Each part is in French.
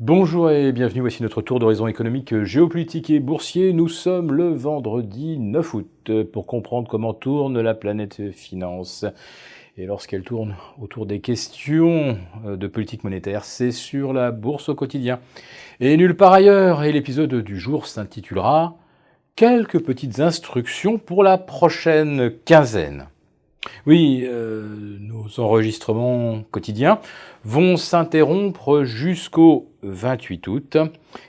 Bonjour et bienvenue, voici notre tour d'horizon économique, géopolitique et boursier. Nous sommes le vendredi 9 août pour comprendre comment tourne la planète finance. Et lorsqu'elle tourne autour des questions de politique monétaire, c'est sur la bourse au quotidien. Et nulle part ailleurs, et l'épisode du jour s'intitulera « Quelques petites instructions pour la prochaine quinzaine ». Oui, nos enregistrements quotidiens vont s'interrompre jusqu'au 28 août,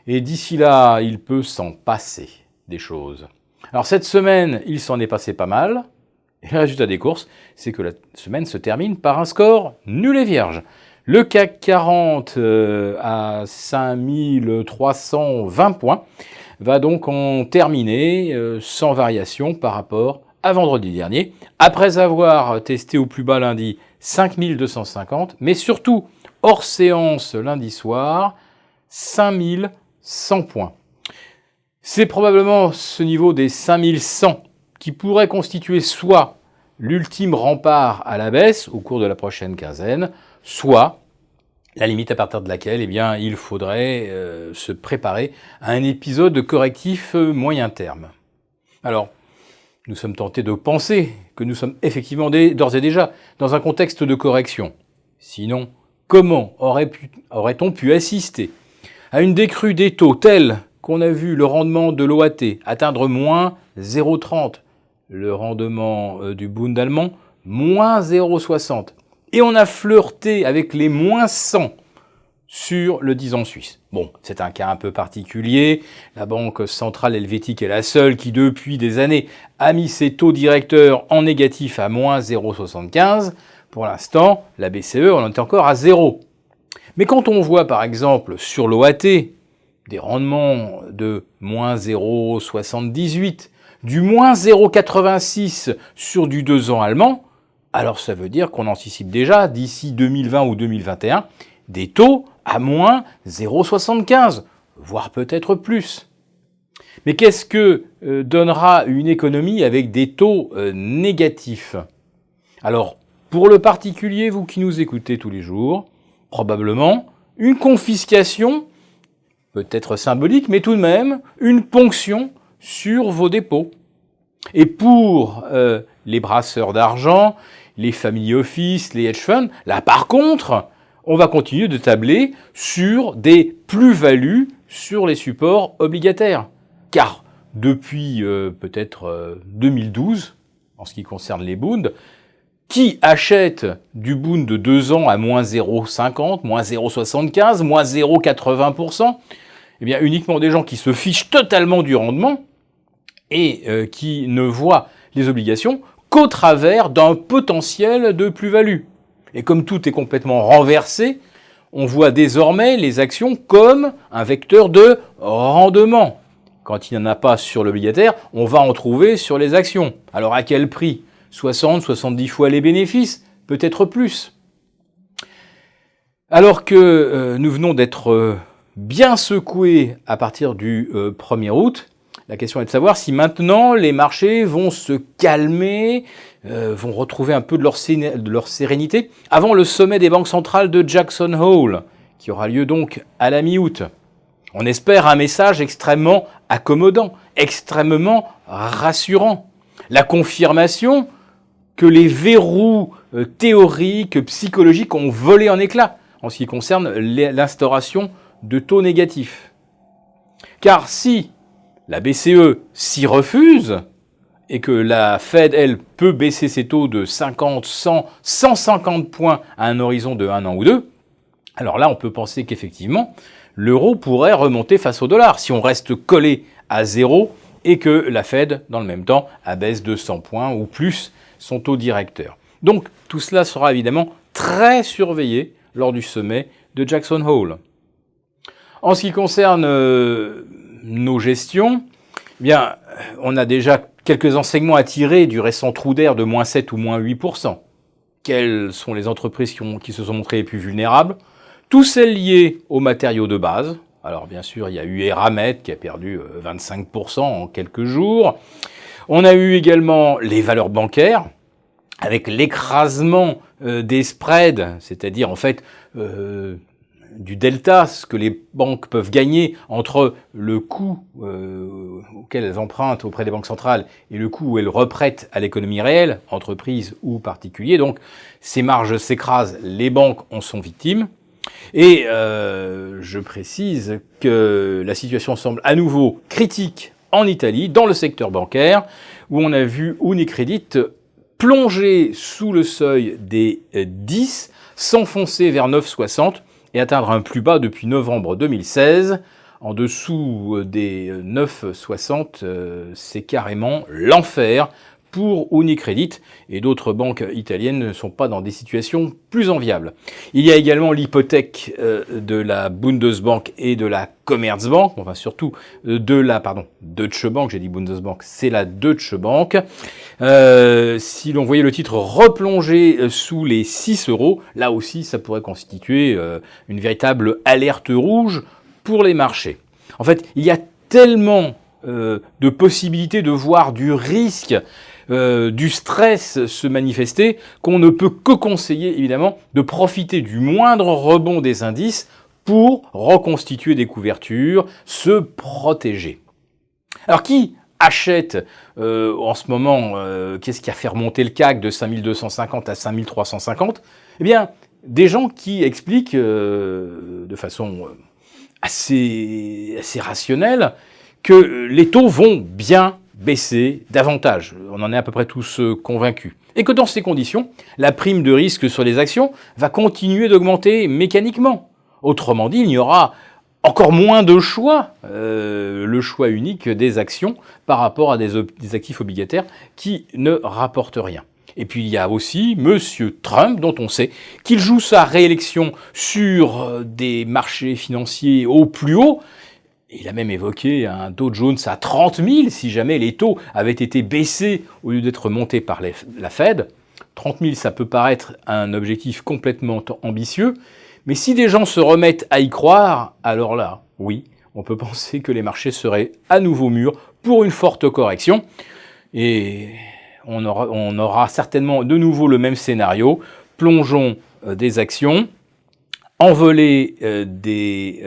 et d'ici là, il peut s'en passer des choses. Alors cette semaine, il s'en est passé pas mal, et le résultat des courses, c'est que la semaine se termine par un score nul et vierge. Le CAC 40 à 5320 points va donc en terminer sans variation par rapport à vendredi dernier, après avoir testé au plus bas lundi 5250, mais surtout hors séance lundi soir, 5100 points. C'est probablement ce niveau des 5100 qui pourrait constituer soit l'ultime rempart à la baisse au cours de la prochaine quinzaine, soit la limite à partir de laquelle il faudrait se préparer à un épisode correctif moyen terme. Alors, nous sommes tentés de penser que nous sommes effectivement d'ores et déjà dans un contexte de correction. Sinon, comment aurait-on pu assister à une décrue des taux telle qu'on a vu le rendement de l'OAT atteindre moins 0,30, le rendement du Bund allemand moins 0,60, et on a flirté avec les moins 100 sur le 10 ans suisse. Bon, c'est un cas un peu particulier. La Banque centrale helvétique est la seule qui, depuis des années, a mis ses taux directeurs en négatif à moins 0,75. Pour l'instant, la BCE en est encore à 0. Mais quand on voit, par exemple, sur l'OAT, des rendements de moins 0,78, du moins 0,86 sur du 2 ans allemand, alors ça veut dire qu'on anticipe déjà, d'ici 2020 ou 2021, des taux à moins 0,75, voire peut-être plus. Mais qu'est-ce que donnera une économie avec des taux négatifs ? Alors, pour le particulier, vous qui nous écoutez tous les jours, probablement une confiscation, peut-être symbolique, mais tout de même une ponction sur vos dépôts. Et pour les brasseurs d'argent, les family office, les hedge funds, là par contre, on va continuer de tabler sur des plus-values sur les supports obligataires. Car depuis peut-être 2012, en ce qui concerne les Bunds, qui achète du Bund de 2 ans à moins 0,50, moins 0,75, moins 0,80%? Eh bien, uniquement des gens qui se fichent totalement du rendement et qui ne voient les obligations qu'au travers d'un potentiel de plus-value. Et comme tout est complètement renversé, on voit désormais les actions comme un vecteur de rendement. Quand il n'y en a pas sur l'obligataire, on va en trouver sur les actions. Alors à quel prix ? 60, 70 fois les bénéfices, peut-être plus. Alors que nous venons d'être bien secoués à partir du 1er août, la question est de savoir si maintenant les marchés vont se calmer, vont retrouver un peu de leur sérénité avant le sommet des banques centrales de Jackson Hole, qui aura lieu donc à la mi-août. On espère un message extrêmement accommodant, extrêmement rassurant. La confirmation que les verrous théoriques, psychologiques ont volé en éclats en ce qui concerne l'instauration de taux négatifs. Car si la BCE s'y refuse, et que la Fed, elle, peut baisser ses taux de 50, 100, 150 points à un horizon de 1 an ou 2, alors là, on peut penser qu'effectivement, l'euro pourrait remonter face au dollar, si on reste collé à zéro, et que la Fed, dans le même temps, abaisse de 100 points ou plus son taux directeur. Donc, tout cela sera évidemment très surveillé lors du sommet de Jackson Hole. En ce qui concerne nos gestions, eh bien, on a déjà quelques enseignements à tirer du récent trou d'air de moins 7 ou moins 8%. Quelles sont les entreprises qui se sont montrées les plus vulnérables ? Toutes celles liées aux matériaux de base. Alors bien sûr, il y a eu Eramet qui a perdu 25% en quelques jours. On a eu également les valeurs bancaires, avec l'écrasement des spreads, c'est-à-dire en fait du delta, ce que les banques peuvent gagner entre le coût auquel elles empruntent auprès des banques centrales et le coût où elles reprêtent à l'économie réelle, entreprise ou particulier. Donc ces marges s'écrasent, les banques en sont victimes. Et je précise que la situation semble à nouveau critique en Italie, dans le secteur bancaire, où on a vu Unicredit plonger sous le seuil des 10, s'enfoncer vers 9,60 et atteindre un plus bas depuis novembre 2016. En dessous des 9,60, c'est carrément l'enfer pour Unicredit, et d'autres banques italiennes ne sont pas dans des situations plus enviables. Il y a également l'hypothèque de la Bundesbank et de la Commerzbank, enfin surtout de la Deutsche Bank, j'ai dit Bundesbank, c'est la Deutsche Bank. Si l'on voyait le titre replonger sous les 6 €, là aussi ça pourrait constituer une véritable alerte rouge pour les marchés. En fait, il y a tellement de possibilités de voir du risque, du stress se manifester, qu'on ne peut que conseiller évidemment de profiter du moindre rebond des indices pour reconstituer des couvertures, se protéger. Alors qui achète en ce moment, qu'est-ce qui a fait remonter le CAC de 5250 à 5350 ? Eh bien, des gens qui expliquent de façon assez rationnelle que les taux vont bien baisser davantage. On en est à peu près tous convaincus. Et que dans ces conditions, la prime de risque sur les actions va continuer d'augmenter mécaniquement. Autrement dit, il y aura encore moins de choix, le choix unique des actions par rapport à des actifs obligataires qui ne rapportent rien. Et puis il y a aussi Monsieur Trump, dont on sait qu'il joue sa réélection sur des marchés financiers au plus haut. Il a même évoqué un Dow Jones à 30 000 si jamais les taux avaient été baissés au lieu d'être montés par la Fed. 30 000, ça peut paraître un objectif complètement ambitieux, mais si des gens se remettent à y croire, alors là, oui, on peut penser que les marchés seraient à nouveau mûrs pour une forte correction. Et on aura certainement de nouveau le même scénario. Plongeons des actions, envoler des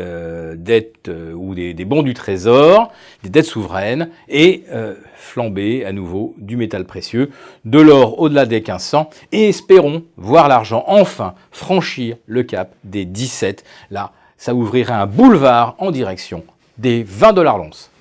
dettes ou des bons du trésor, des dettes souveraines, et flamber à nouveau du métal précieux, de l'or au-delà des 1500, et espérons voir l'argent enfin franchir le cap des 17. Là, ça ouvrirait un boulevard en direction des 20 $ l'once.